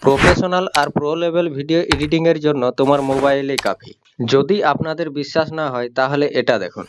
Professional আর pro level video editing এর জন্য তোমার মোবাইলই কাফি। যদি আপনাদের বিশ্বাস না হয় তাহলে এটা দেখুন।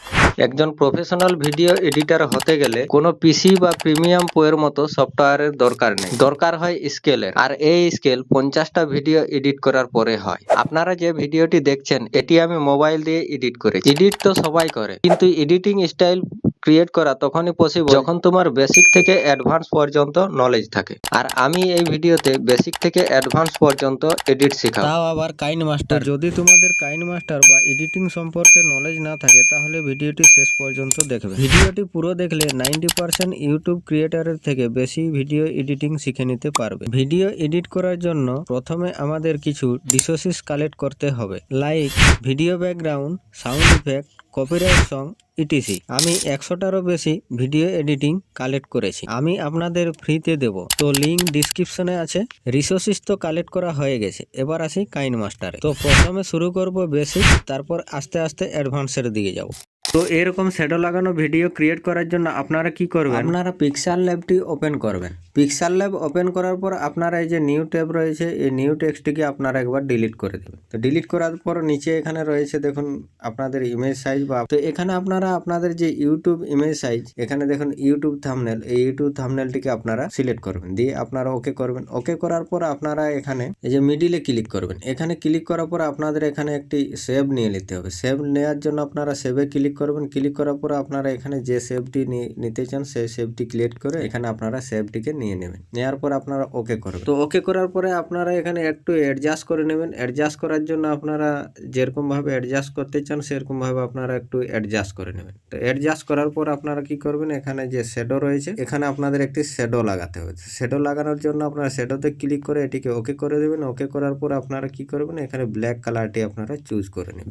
একজন প্রফেশনাল ভিডিও এডিটর হতে গেলে কোনো পিসি বা প্রিমিয়াম প্রোয়ের মতো সফটওয়্যারের দরকার নেই, দরকার হয় স্কেলের। আর এই স্কেল 50টা ভিডিও এডিট করার পরে হয়। আপনারা যে ভিডিওটি দেখছেন এটি আমি মোবাইল দিয়ে এডিট করেছি। এডিট তো সবাই করে, কিন্তু এডিটিং স্টাইল ক্রিয়েট করা তখনই পসিবল যখন তোমার বেসিক থেকে অ্যাডভান্স পর্যন্ত নলেজ থাকে। আর আমি এই ভিডিওতে বেসিক থেকে অ্যাডভান্স পর্যন্ত এডিট শেখাবো, তাও আবার কাইন মাস্টার। যদি তোমাদের কাইন মাস্টার বা এডিটিং সম্পর্কে নলেজ না থাকে তাহলে ভিডিওটি শেষ পর্যন্ত দেখবে। ভিডিওটি পুরো দেখলে 90% ইউটিউব ক্রিয়েটরের থেকে বেশি ভিডিও এডিটিং শিখে নিতে পারবে। ভিডিও এডিট করার জন্য প্রথমে আমাদের কিছু রিসোর্সেস কালেক্ট করতে হবে, like video background, sound effect, copyright song etc. আমি 100টারও বেশি ভিডিও এডিটিং কালেক্ট করেছি, আমি আপনাদের ফ্রিতে দেব, তো লিঙ্ক ডিসক্রিপশনে আছে। রিসোর্সেস তো কালেক্ট করা হয়ে গেছে, এবার আসি কাইন মাস্টারে। তো প্রথমে শুরু করব বেসিক, তারপর আস্তে আস্তে অ্যাডভান্সের দিকে যাব। তো এরকম শ্যাডো লাগানো ভিডিও ক্রিয়েট করার জন্য আপনারা কি করবেন, আপনারা পিক্সেল ল্যাবটি ওপেন করবেন। পিক্সেল ল্যাব ওপেন করার পর আপনারা এই যে নিউ ট্যাব রয়েছে, এই নিউ টেক্সটটিকে আপনারা একবার ডিলিট করে দেবেন। তো ডিলিট করার পর নিচে এখানে রয়েছে দেখুন আপনাদের ইমেজ সাইজ, বা তো এখানে আপনারা আপনাদের যে ইউটিউব ইমেজ সাইজ, এখানে দেখুন ইউটিউব থাম্বনেল, এই ইউটিউব থাম্বনেলটিকে আপনারা সিলেক্ট করবেন, দিয়ে আপনারা ওকে করবেন। ওকে করার পর আপনারা এখানে এই যে মিডিলে ক্লিক করবেন। এখানে ক্লিক করার পর আপনাদের এখানে একটি সেভ নিয়ে নিতে হবে। সেভ নেওয়ার জন্য আপনারা সেভে ক্লিক করবেন। ক্লিক করার পর আপনারা এখানে যে সেভটি নিতে চান সেই সেভটি ক্লিক করে এখানে আপনারা সেভটিকে নিয়ে নেবেন। নেওয়ার পর আপনারা ওকে করবেন। তো ওকে করার পরে আপনারা এখানে একটু অ্যাডজাস্ট করে নেবেন। অ্যাডজাস্ট করার জন্য আপনারা যেরকম ভাবে অ্যাডজাস্ট করতে চান সেরকম ভাবে আপনারা একটু অ্যাডজাস্ট করে নেবেন। তো অ্যাডজাস্ট করার পর আপনারা কি করবেন, এখানে যে শ্যাডো রয়েছে এখানে আপনাদের একটি শ্যাডো লাগাতে হবে। শ্যাডো লাগানোর জন্য আপনারা শ্যাডোতে ক্লিক করে এটিকে ওকে করে দেবেন। ওকে করার পর আপনারা কি করবেন, এখানে ব্ল্যাক কালারটি আপনারা চুজ করে নেবেন।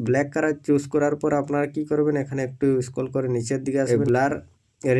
ব্ল্যাক কালার চুজ করার পর আপনারা কি করবেন, এখানে একটু স্ক্রল করে নিচের দিকে আসবেন। ব্লার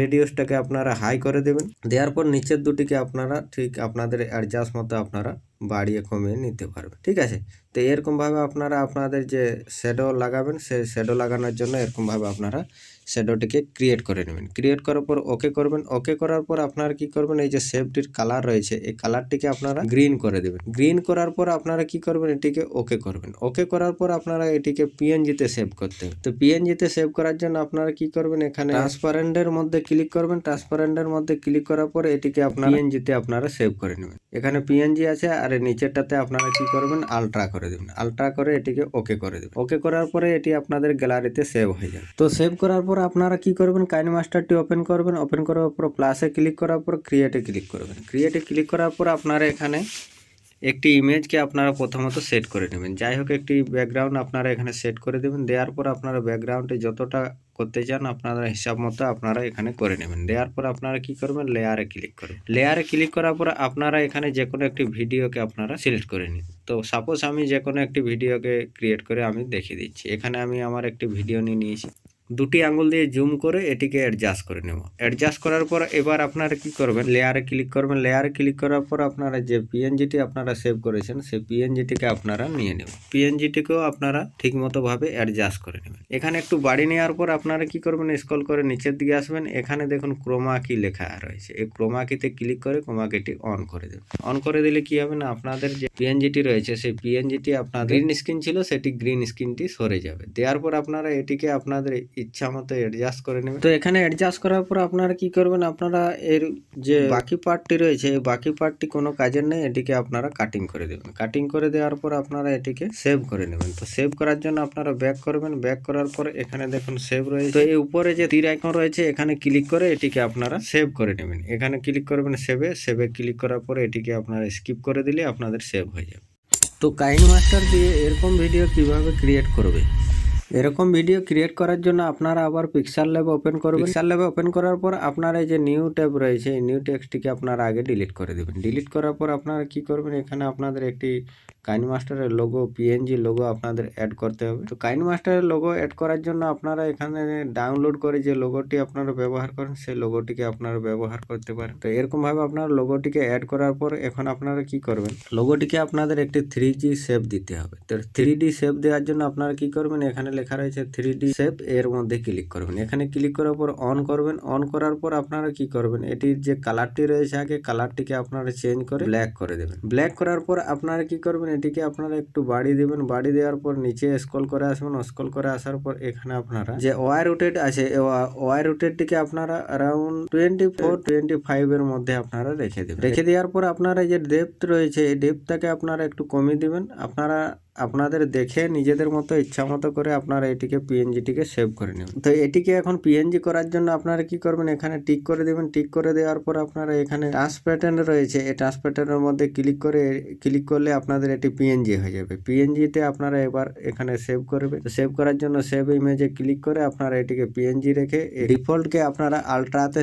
রেডিউসটাকে আপনারা হাই করে দেবেন। দেওয়ার পর নিচের দুটিকে আপনারা ঠিক আপনাদের অ্যাডজাস্ট মতো আপনারা বাড়িয়ে কমিয়ে নিতে পারবেন, ঠিক আছে। তো এরকমভাবে আপনারা আপনাদের যে শ্যাডো লাগাবেন সেই শ্যাডো লাগানোর জন্য এরকমভাবে আপনারা শ্যাডোটিকে ক্রিয়েট করে নেবেন। ক্রিয়েট করার পর ওকে করবেন। ওকে করার পর আপনারা কি করবেন, এই যে সেভটির কালার রয়েছে এই কালারটিকে আপনারা গ্রিন করে দেবেন। গ্রিন করার পর আপনারা কি করবেন, এটিকে ওকে করবেন। ওকে করার পর আপনারা এটিকে পিএনজিতে সেভ করতে হবে। তো পিএনজিতে সেভ করার জন্য আপনারা কি করবেন, এখানে ট্রান্সপারেন্টের মধ্যে ক্লিক করবেন। ট্রান্সপারেন্টের মধ্যে ক্লিক করার পর এটিকে আপনারা পিএনজিতে আপনারা সেভ করে নেবেন। এখানে পিএনজি আছে আর নিচেরটাতে আপনারা কি করবেন, আলট্রা করে দেবেন। আলট্রা করে এটিকে ওকে করে দেবেন। ওকে করার পরে এটি আপনাদের গ্যালারিতে সেভ হয়ে যাবে। তো সেভ করার পর আপনারা কি করবেন, কাইন মাস্টারটি ওপেন করবেন। ওপেন করার পর প্লাসে ক্লিক করার পর ক্রিয়েটে ক্লিক করবেন। ক্রিয়েটে ক্লিক করার পর আপনারা এখানে একটি ইমেজকে আপনারা প্রথমত সেট করে নেবেন। যাই হোক একটি ব্যাকগ্রাউন্ড আপনারা এখানে সেট করে দেবেন। দেওয়ার পর আপনারা ব্যাকগ্রাউন্ডে যতটা করতে চান আপনারা হিসাব মতো আপনারা এখানে করে নেবেন। দেওয়ার পর আপনারা কি করবেন, লেয়ারে ক্লিক করবেন। লেয়ারে ক্লিক করার পর আপনারা এখানে যে কোনো একটি ভিডিওকে আপনারা সিলেক্ট করে নিন। তো সাপোজ আমি যে কোনো একটি ভিডিওকে ক্রিয়েট করে আমি দেখিয়ে দিচ্ছি। এখানে আমি আমার একটি ভিডিও নিয়ে নিয়েছি, দুটি আঙ্গুল দিয়ে জুম করে এটিকে অ্যাডজাস্ট করে নেব। অ্যাডজাস্ট করার পর এবার আপনারা কি করবেন, লেয়ারে ক্লিক করবেন। লেয়ারে ক্লিক করার পর আপনারা যে পিএনজিটি আপনারা সেভ করেছেন সেই পিএনজিটিকে আপনারা নিয়ে নেবেন। পিএনজিটিকেও আপনারা ঠিকমতো ভাবে অ্যাডজাস্ট করে নেবেন। এখানে একটু বাড়ি নেওয়ার পর আপনারা কি করবেন, স্ক্রল করে নিচের দিকে আসবেন। এখানে দেখুন ক্রোমা কি লেখা রয়েছে, এই ক্রোমা কিতে ক্লিক করে ক্রোমা কিটি অন করে দেবেন। অন করে দিলে কি হবে না, আপনাদের যে পিএনজিটি রয়েছে সেই পিএনজিটি আপনার গ্রিন স্ক্রিন ছিল সেটি গ্রিন স্ক্রিনটি সরে যাবে। দেওয়ার পর আপনারা এটিকে আপনাদের ইচ্ছা মতো অ্যাডজাস্ট করে নেবেন। তো এখানে অ্যাডজাস্ট করার পর আপনারা কি করবেন, আপনারা এর যে বাকি পার্টটি রয়েছে এই বাকি পার্টটি কোনো কাজের নেই, এটিকে আপনারা কাটিং করে দেবেন। কাটিং করে দেওয়ার পর আপনারা এটিকে সেভ করে নেবেন। তো সেভ করার জন্য আপনারা ব্যাক করবেন। ব্যাক করার পর এখানে দেখুন সেভ রয়েছে, তো এই উপরে যে তীর আইকন রয়েছে এখানে ক্লিক করে এটিকে আপনারা সেভ করে নেবেন। এখানে ক্লিক করবেন সেভে ক্লিক করার পর এটিকে আপনারা স্কিপ করে দিলে আপনাদের সেভ হয়ে যাবে। তো কাইন মাস্টার দিয়ে এরকম ভিডিও কিভাবে ক্রিয়েট করবে, এরকম ভিডিও ক্রিয়েট করার জন্য আপনারা আবার পিক্সেল ল্যাব ওপেন করবেন। পিক্সেল ল্যাব ওপেন করার পর আপনারা এই যে নিউ ট্যাব রয়েছে এই নিউ টেক্সটটিকে আপনারা আগে ডিলিট করে দেবেন। ডিলিট করার পর আপনারা কি করবেন, এখানে আপনাদের একটি কাইনমাস্টারের লোগো, পিএনজি লোগো আপনাদের অ্যাড করতে হবে। তো কাইনমাস্টারের লোগো অ্যাড করার জন্য আপনারা এখানে ডাউনলোড করে যে লোগোটি আপনারা ব্যবহার করেন সেই লোগোটিকে আপনারা ব্যবহার করতে পারেন। তো এরকম ভাবে আপনারা লোগোটিকে অ্যাড করার পর এখন আপনারা কি করবেন, লোগোটিকে আপনাদের একটি 3D শেপ দিতে হবে। তো 3D শেপ দেওয়ার জন্য আপনারা কি করবেন, এখানে লেখা রয়েছে 3D শেপ, এর মধ্যে ক্লিক করবেন। এখানে ক্লিক করার পর অন করবেন। অন করার পর আপনারা কি করবেন, এটির যে কালারটি রয়েছে আগে কালারটিকে আপনারা চেঞ্জ করে ব্ল্যাক করে দেবেন। ব্ল্যাক করার পর আপনারা কি করবেন, এটিকে আপনারা একটু বাড়িয়ে দেবেন। বাড়িয়ে দেওয়ার পর নিচে স্ক্রল করে আসবেন। স্ক্রল করে আসার পর এখানে আপনারা যে ওয়াই রোটেট আছে, ওয়াই রোটেটটিকে আপনারা অ্যারাউন্ড 24-25 এর মধ্যে আপনারা রেখে দেবেন। রেখে দেওয়ার পর আপনারা যে ডেপথ রয়েছে এই ডেপথটাকে আপনারা একটু কমিয়ে দিবেন। আপনারা আপনাদের দেখে নিজেদের মতো ইচ্ছা মতো করে আপনারা এটিকে পিএনজিটিকে সেভ করে নেবেন। তো এটিকে এখন পিএনজি করার জন্য আপনারা কি করবেন, এখানে টিক করে দেবেন। টিক করে দেওয়ার পর আপনারা এখানে টাচ প্যাটার্ন রয়েছে, এই টাচ প্যাটার্নের মধ্যে ক্লিক করলে আপনাদের এটি পিএনজি হয়ে যাবে। পিএনজিতে আপনারা এবার এখানে সেভ করবে। তো সেভ করার জন্য সেভ ইমেজে ক্লিক করে আপনারা এটিকে পিএনজি রেখে ডিফল্টকে আপনারা আলট্রাতে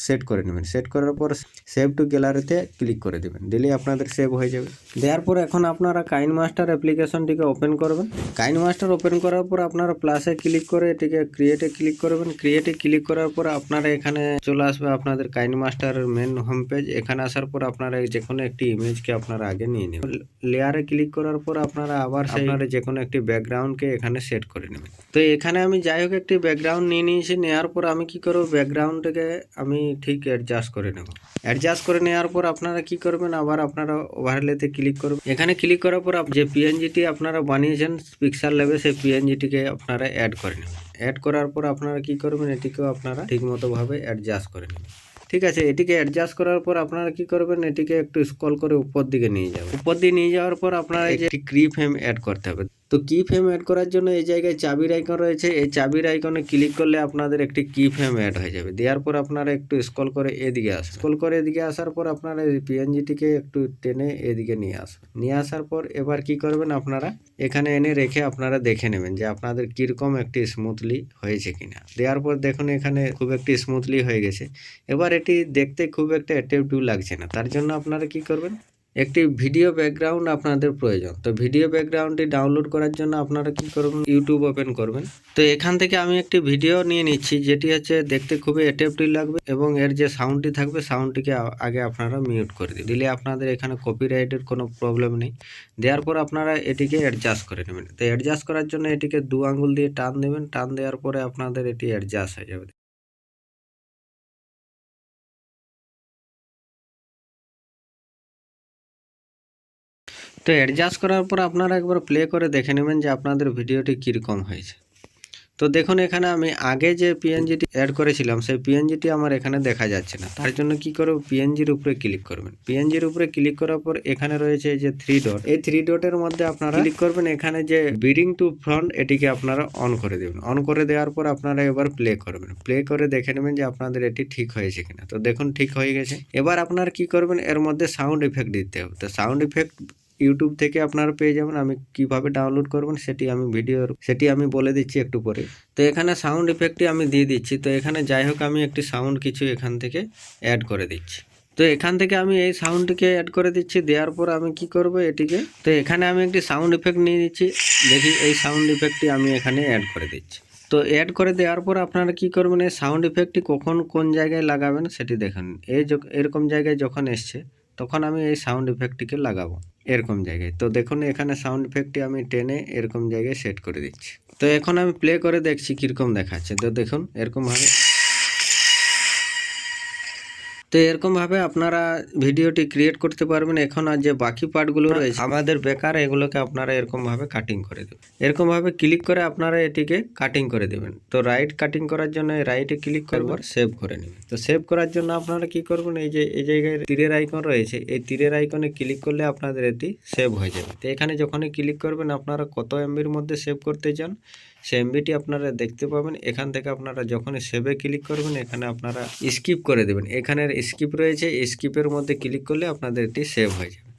সেট করে নেবেন। সেট করার পর সেভ টু গ্যালারিতে ক্লিক করে দেবেন। দিলেই আপনাদের সেভ হয়ে যাবে। দেওয়ার পর এখন আপনারা কাইনমাস্টার অ্যাপ্লিকেশনটিকে ওপেন করবেন। কাইনমাস্টার ওপেন করার পর আপনারা প্লাসে ক্লিক করে এটিকে ক্রিয়েটে ক্লিক করবেন। ক্রিয়েটে ক্লিক করার পর আপনারা এখানে চলে আসবে আপনাদের কাইনমাস্টারের মেন হোম পেজ। এখানে আসার পর আপনারা যে কোনো একটি ইমেজকে আপনারা আগে নিয়ে নেবেন। লেয়ারে ক্লিক করার পর আপনারা আবার আপনারা যে কোনো একটি ব্যাকগ্রাউন্ডকে এখানে সেট করে নেবেন। তো এখানে আমি যাই হোক একটি ব্যাকগ্রাউন্ড নিয়ে নিয়েছি। নেওয়ার পর আমি কি করব, ব্যাকগ্রাউন্ডটাকে আমি ঠিক অ্যাডজাস্ট করে নেব। অ্যাডজাস্ট করে নেওয়ার পর আপনারা কি করবেন, আবার আপনারা ওভারলেতে ক্লিক করবেন। এখানে ক্লিক করার পর যে পিএনজিটি আপনারা বানিয়েছেন পিক্সেল লেভে, সেই পিএনজিটিকে আপনারা অ্যাড করে নেবেন। অ্যাড করার পর আপনারা কি করবেন, এটিকেও আপনারা ঠিকমতো ভাবে অ্যাডজাস্ট করে নেবেন। ঠিক আছে, এটিকে অ্যাডজাস্ট করার পর আপনারা কি করবেন, এটিকে একটু স্ক্রল করে উপর দিকে নিয়ে যাবেন। উপর দিয়ে নিয়ে যাওয়ার পর আপনারা এই যে কি ফ্রেম অ্যাড করতে হবে। তো কি ফ্রেম অ্যাড করার জন্য এই জায়গায় চাবির আইকন রয়েছে, এই চাবির আইকনে ক্লিক করলে আপনাদের একটি কি ফ্রেম অ্যাড হয়ে যাবে। দেওয়ার পর আপনারা একটু স্ক্রল করে এদিকে আসবেন। স্ক্রল করে এদিকে আসার পর আপনারা এই পিএনজিটিকে একটু টেনে এদিকে নিয়ে আসবেন। নিয়ে আসার পর এবার কি করবেন, আপনারা এখানে এনে রেখে আপনারা দেখে নেবেন যে আপনাদের কিরকম একটি স্মুথলি হয়েছে কিনা। দেওয়ার পর দেখুন এখানে খুব একটি স্মুথলি হয়ে গেছে। এবার এটি দেখতে খুব একটা অ্যাট্রাকটিভ লাগছে না, তার জন্য আপনারা কি করবেন, একটি ভিডিও ব্যাকগ্রাউন্ড আপনাদের প্রয়োজন। তো ভিডিও ব্যাকগ্রাউন্ডটি ডাউনলোড করার জন্য আপনারা কি করবেন, ইউটিউব ওপেন করবেন। তো এখান থেকে আমি একটি ভিডিও নিয়ে নিচ্ছি যেটি হচ্ছে দেখতে খুবই অ্যাট্রাকটিভ লাগবে এবং এর যে সাউন্ডটি থাকবে সাউন্ডটিকে আগে আপনারা মিউট করে দিলে আপনাদের এখানে কপিরাইটের কোনো প্রবলেম নেই। দেওয়ার পর আপনারা এটিকে অ্যাডজাস্ট করে নেবেন। তো অ্যাডজাস্ট করার জন্য এটিকে 2 আঙ্গুল দিয়ে টান দেবেন। টান দেওয়ার পরে আপনাদের এটি অ্যাডজাস্ট হয়ে যাবে। তো অ্যাডজাস্ট করার পর আপনারা একবার প্লে করে দেখে নেবেন যে আপনাদের ভিডিওটি কীরকম হয়েছে। তো দেখুন এখানে আমি আগে যে পিএনজিটি অ্যাড করেছিলাম সেই পিএনজিটি আমার এখানে দেখা যাচ্ছে না। তার জন্য কি করব, পিএনজির উপরে ক্লিক করবেন। পিএনজির উপরে ক্লিক করার পর এখানে রয়েছে যে 3 ডট, এই 3 ডটের মধ্যে আপনারা ক্লিক করবেন। এখানে যে বিডিং টু ফ্রন্ট এটিকে আপনারা অন করে দেবেন। অন করে দেওয়ার পর আপনারা এবার প্লে করবেন। প্লে করে দেখে নেবেন যে আপনাদের এটি ঠিক হয়েছে কিনা। তো দেখুন ঠিক হয়ে গেছে। এবার আপনারা কি করবেন, এর মধ্যে সাউন্ড ইফেক্ট দিতে হবে। তো সাউন্ড ইফেক্ট ইউটিউব থেকে আপনারা পেয়ে যাবেন। আমি কিভাবে ডাউনলোড করবেন সেটি আমি বলে দিচ্ছি একটু পরে। তো এখানে সাউন্ড ইফেক্টটি আমি দিয়ে দিচ্ছি। তো এখানে যাই হোক আমি একটি সাউন্ড কিছু এখান থেকে অ্যাড করে দিচ্ছি। তো এখান থেকে আমি এই সাউন্ডটিকে অ্যাড করে দিচ্ছি। দেওয়ার পর আমি কি করব এটিকে, তো এখানে আমি একটি সাউন্ড ইফেক্ট নিয়ে নিচ্ছি। দেখি এই সাউন্ড ইফেক্টটি আমি এখানে অ্যাড করে দিচ্ছি। তো অ্যাড করে দেওয়ার পর আপনারা কি করবেন, এই সাউন্ড ইফেক্টটি কখন কোন জায়গায় লাগাবেন সেটি দেখুন। এরকম জায়গায় যখন এসছে তখন আমি এই সাউন্ড ইফেক্টটিকে লাগাবো এরকম জায়গায়। তো দেখুন এখানে সাউন্ড ইফেক্টটি আমি টেনে এরকম জায়গায় সেট করে দিচ্ছি। তো এখন আমি প্লে করে দেখছি কীরকম দেখাচ্ছে। তো দেখুন এরকমভাবে। তো এরকমভাবে আপনারা ভিডিওটি ক্রিয়েট করতে পারবেন। এখন আর যে বাকি পার্টগুলো রয়েছে আমাদের বেকার, এগুলোকে আপনারা এরকমভাবে কাটিং করে দেবেন। এরকমভাবে ক্লিক করে আপনারা এটিকে কাটিং করে দেবেন। তো রাইট কাটিং করার জন্য রাইটে ক্লিক করবার সেভ করে নেবেন। তো সেভ করার জন্য আপনারা কি করবেন, এই যে এই জায়গায় তীরের আইকন রয়েছে, এই তীরের আইকনে ক্লিক করলে আপনাদের এটি সেভ হয়ে যাবে। তো এখানে যখনই ক্লিক করবেন আপনারা কত এমবির মধ্যে সেভ করতে চান সেই এমবিটি আপনারা দেখতে পাবেন। এখান থেকে আপনারা যখনই সেভে ক্লিক করবেন এখানে আপনারা স্কিপ করে দেবেন। এখানের স্কিপ রয়েছে, স্কিপের মধ্যে ক্লিক করলে আপনাদের এটি সেভ হয়ে যাবে।